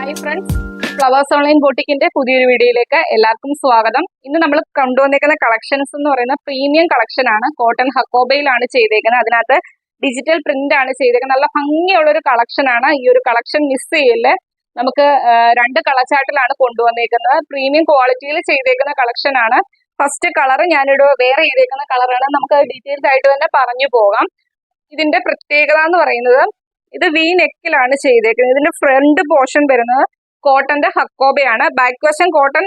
Hi friends, flowers online ബോട്ടിക്കിന്റെ പുതിയൊരു വീഡിയോയിലേക്ക് എല്ലാവർക്കും സ്വാഗതം. ഇന്ന് നമ്മൾ കൊണ്ടുവന്നേക്കുന്ന കളക്ഷൻസ് എന്ന് പറയുന്ന പ്രീമിയം കളക്ഷൻ ആണ്. കോട്ടൺ ഹക്കോബയിലാണ് ചെയ്തേക്കുന്നത്. അതിനകത്ത് ഡിജിറ്റൽ പ്രിന്റ് ആണ് ചെയ്തേക്കുന്നത്. നല്ല ഭംഗിയുള്ള ഒരു കളക്ഷൻ ആണ്. ഈ ഒരു കളക്ഷൻ മിസ് ചെയ്യല്ലേ. നമുക്ക് രണ്ട് കളർ ചാർട്ടിലാണ് കൊണ്ടുവന്നേക്കുന്നത്. പ്രീമിയം ക്വാളിറ്റിയിൽ ചെയ്തേക്കുന്ന കളക്ഷൻ ആണ്. ഫസ്റ്റ് കളർ ഞാനിവിടെ വേറെ ചെയ്തേക്കുന്ന കളറാണ്. നമുക്ക് ഡീറ്റെയിൽസ് ആയിട്ട് തന്നെ പറഞ്ഞു പോകാം. ഇതിന്റെ പ്രത്യേകത എന്ന് പറയുന്നത്, ഇത് വി നെക്കിലാണ് ചെയ്തേക്കുന്നത്. ഇതിന്റെ ഫ്രണ്ട് പോർഷൻ വരുന്നത് കോട്ടന്റെ ഹക്കോബയാണ്. ബാക്ക് വശം കോട്ടൺ,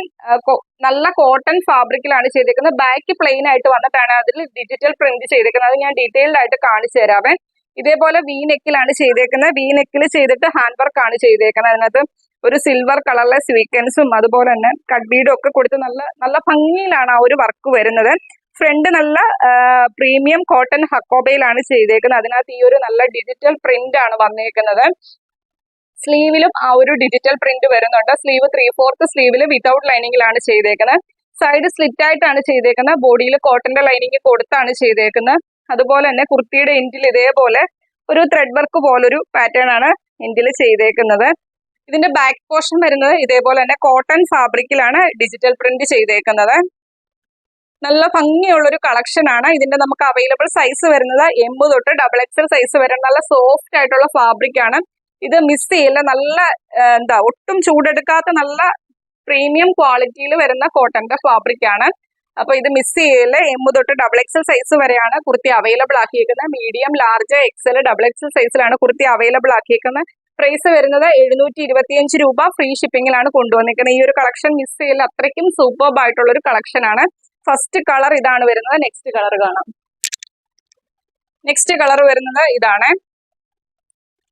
നല്ല കോട്ടൺ ഫാബ്രിക്കിലാണ് ചെയ്തേക്കുന്നത്. ബാക്ക് പ്ലെയിൻ ആയിട്ട് വന്നിട്ടാണ് അതിൽ ഡിജിറ്റൽ പ്രിന്റ് ചെയ്തേക്കുന്നത്. അത് ഞാൻ ഡീറ്റെയിൽഡ് ആയിട്ട് കാണിച്ചു തരാവേ. ഇതേപോലെ വി നെക്കിലാണ് ചെയ്തേക്കുന്നത്. വി നെക്കിൽ ചെയ്തിട്ട് ഹാൻഡ് വർക്ക് ആണ് ചെയ്തേക്കുന്നത്. അതിനകത്ത് ഒരു സിൽവർ കളറിലെ സ്വീക്വൻസും അതുപോലെ തന്നെ കട്ട് ബീഡും ഒക്കെ കൊടുത്ത് നല്ല ഭംഗിയിലാണ് ആ ഒരു വർക്ക് വരുന്നത്. ഫ്രണ്ട് നല്ല പ്രീമിയം കോട്ടൺ ഹക്കോബയിലാണ് ചെയ്തേക്കുന്നത്. അതിനകത്ത് ഈ ഒരു നല്ല ഡിജിറ്റൽ പ്രിന്റ് ആണ് വന്നേക്കുന്നത്. സ്ലീവിലും ആ ഒരു ഡിജിറ്റൽ പ്രിന്റ് വരുന്നുണ്ട്. സ്ലീവ് 3/4 സ്ലീവിൽ വിതൗട്ട് ലൈനിങ്ങിലാണ് ചെയ്തേക്കുന്നത്. സൈഡ് സ്ലിറ്റ് ആയിട്ടാണ് ചെയ്തേക്കുന്നത്. ബോഡിയിൽ കോട്ടന്റെ ലൈനിങ് കൊടുത്താണ് ചെയ്തേക്കുന്നത്. അതുപോലെ തന്നെ കുർത്തിയുടെ എൻഡിൽ ഇതേപോലെ ഒരു ത്രെഡ് വർക്ക് പോലൊരു പാറ്റേൺ ആണ് എൻഡിൽ ചെയ്തേക്കുന്നത്. ഇതിന്റെ ബാക്ക് പോർഷൻ വരുന്നത് ഇതേപോലെ തന്നെ കോട്ടൺ ഫാബ്രിക്കിലാണ് ഡിജിറ്റൽ പ്രിന്റ് ചെയ്തേക്കുന്നത്. നല്ല ഭംഗിയുള്ളൊരു കളക്ഷൻ ആണ്. ഇതിന്റെ നമുക്ക് അവൈലബിൾ സൈസ് വരുന്നത് M തൊട്ട് XXL സൈസ് വരെ. നല്ല സോഫ്റ്റ് ആയിട്ടുള്ള ഫാബ്രിക് ആണ്. ഇത് മിസ് ചെയ്യില്ല. നല്ല ഒട്ടും ചൂടെടുക്കാത്ത നല്ല പ്രീമിയം ക്വാളിറ്റിയിൽ വരുന്ന കോട്ടന്റെ ഫാബ്രിക് ആണ്. അപ്പൊ ഇത് മിസ് ചെയ്യില്ല. M തൊട്ട് XXL സൈസ് വരെയാണ് കുർത്തി അവൈലബിൾ ആക്കിയിരിക്കുന്നത്. മീഡിയം, ലാർജ്, XL, XXL സൈസിലാണ് കുർത്തി അവൈലബിൾ ആക്കിയിരിക്കുന്നത്. പ്രൈസ് വരുന്നത് 725 രൂപ. ഫ്രീ ഷിപ്പിംഗിലാണ് കൊണ്ടുവന്നിരിക്കുന്നത്. ഈ ഒരു കളക്ഷൻ മിസ് ചെയ്യില്ല. അത്രയ്ക്കും സൂപ്പർബ് ആയിട്ടുള്ള ഒരു കളക്ഷൻ ആണ്. ഫസ്റ്റ് കളർ ഇതാണ് വരുന്നത്. നെക്സ്റ്റ് കളർ കാണാം. നെക്സ്റ്റ് കളർ വരുന്നത് ഇതാണ്.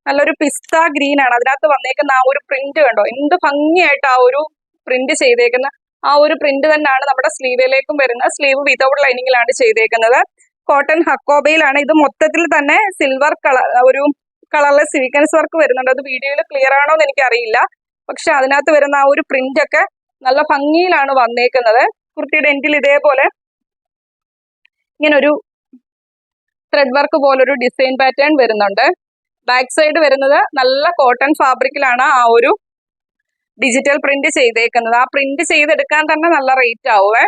നല്ലൊരു പിസ്ത ഗ്രീൻ ആണ്. അതിനകത്ത് വന്നേക്കുന്ന ആ ഒരു പ്രിന്റ് കണ്ടോ, എന്ത് ഭംഗിയായിട്ട് ആ ഒരു പ്രിന്റ് ചെയ്തേക്കുന്ന ആ ഒരു പ്രിന്റ് തന്നെയാണ് നമ്മുടെ സ്ലീവിലേക്കും വരുന്നത്. സ്ലീവ് വിതൗട്ട് ലൈനിങ്ങിലാണ് ചെയ്തേക്കുന്നത്. കോട്ടൺ ഹക്കോബയിലാണ്. ഇത് മൊത്തത്തിൽ തന്നെ സിൽവർ കളർ, ഒരു കളറിലെ സീക്വൻസ് വർക്ക് വരുന്നുണ്ട്. അത് വീഡിയോയിൽ ക്ലിയർ ആണോ എന്ന് എനിക്കറിയില്ല. പക്ഷെ അതിനകത്ത് വരുന്ന ആ ഒരു പ്രിന്റ് ഒക്കെ നല്ല ഭംഗിയിലാണ് വന്നേക്കുന്നത്. കുർത്തിയുടെ എൻഡിൽ ഇതേപോലെ ഇങ്ങനെ ഒരു ത്രെഡ് വർക്ക് പോലൊരു ഡിസൈൻ പാറ്റേൺ വരുന്നുണ്ട്. ബാക്ക് സൈഡ് വരുന്നത് നല്ല കോട്ടൺ ഫാബ്രിക്കിലാണ് ആ ഒരു ഡിജിറ്റൽ പ്രിന്റ് ചെയ്തേക്കുന്നത്. ആ പ്രിന്റ് ചെയ്തെടുക്കാൻ തന്നെ നല്ല റേറ്റ് ആവുമേ.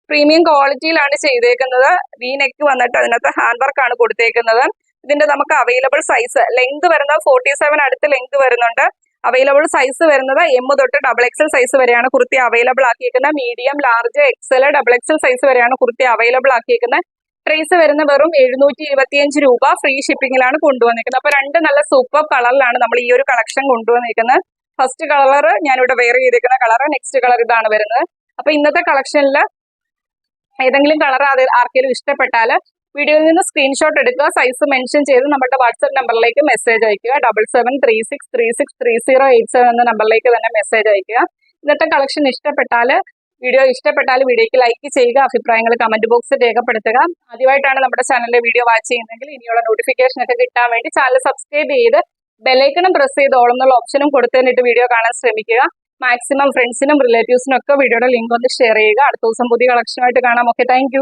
പ്രീമിയം ക്വാളിറ്റിയിലാണ് ചെയ്തേക്കുന്നത്. വി നെക്ക് വന്നിട്ട് അതിനകത്ത് ഹാൻഡ് വർക്ക് ആണ് കൊടുത്തേക്കുന്നത്. ഇതിന്റെ നമുക്ക് അവൈലബിൾ സൈസ് ലെങ്ത് വരുന്നത് 47 അടുത്ത് ലെങ്ത് വരുന്നുണ്ട്. അവൈലബിൾ സൈസ് വരുന്നത് M തൊട്ട് XXL സൈസ് വരെയാണ് കുർത്തി അവൈലബിൾ ആക്കിയിരിക്കുന്നത്. Medium, large, XL, XXL size വരെയാണ് കുർത്തി അവൈലബിൾ ആക്കിയിരിക്കുന്നത്. പ്രൈസ് വരുന്ന വെറും 725 രൂപ. ഫ്രീ ഷിപ്പിംഗിലാണ് കൊണ്ടുവന്നിരിക്കുന്നത്. അപ്പൊ രണ്ട് നല്ല സൂപ്പർ കളറിലാണ് നമ്മൾ ഈ ഒരു കളക്ഷൻ കൊണ്ടുവന്നിരിക്കുന്നത്. ഫസ്റ്റ് കളർ ഞാനിവിടെ വെയർ ചെയ്തിരിക്കുന്ന കളർ. നെക്സ്റ്റ് കളർ ഇതാണ് വരുന്നത്. അപ്പൊ ഇന്നത്തെ കളക്ഷനിൽ ഏതെങ്കിലും കളർ ആർക്കെങ്കിലും ഇഷ്ടപ്പെട്ടാൽ വീഡിയോയിൽ നിന്ന് സ്ക്രീൻഷോട്ട് എടുക്കുക. സൈസ് മെൻഷൻ ചെയ്ത് നമ്മുടെ വാട്സ്ആപ്പ് നമ്പറിലേക്ക് മെസ്സേജ് അയക്കുക. 7736363087 എന്ന നമ്പറിലേക്ക് തന്നെ മെസ്സേജ് അയക്കുക. ഇന്നത്തെ കളക്ഷൻ വീഡിയോ ഇഷ്ടപ്പെട്ടാൽ വീഡിയോയ്ക്ക് ലൈക്ക് ചെയ്യുക. അഭിപ്രായങ്ങൾ കമന്റ് ബോക്സിൽ രേഖപ്പെടുത്തുക. ആദ്യമായിട്ടാണ് നമ്മുടെ ചാനലിലെ വീഡിയോ വാച്ച് ചെയ്യുന്നതെങ്കിൽ ഇനിയുള്ള നോട്ടിഫിക്കേഷൻ ഒക്കെ കിട്ടാൻ വേണ്ടി ചാനൽ സബ്സ്ക്രൈബ് ചെയ്ത് ബെല്ലൈക്കണും പ്രസ് ചെയ്ത് ഓൾ എന്നുള്ള ഓപ്ഷനും കൊടുത്തിട്ട് വീഡിയോ കാണാൻ ശ്രമിക്കുക. മാക്സിമം ഫ്രണ്ട്സിനും റിലേറ്റീവ്സിനും ഒക്കെ വീഡിയോയുടെ ലിങ്ക് ഒന്ന് ഷെയർ ചെയ്യുക. അടുത്ത ദിവസം പുതിയ കളക്ഷനുമായിട്ട് കാണാം. Okay, thank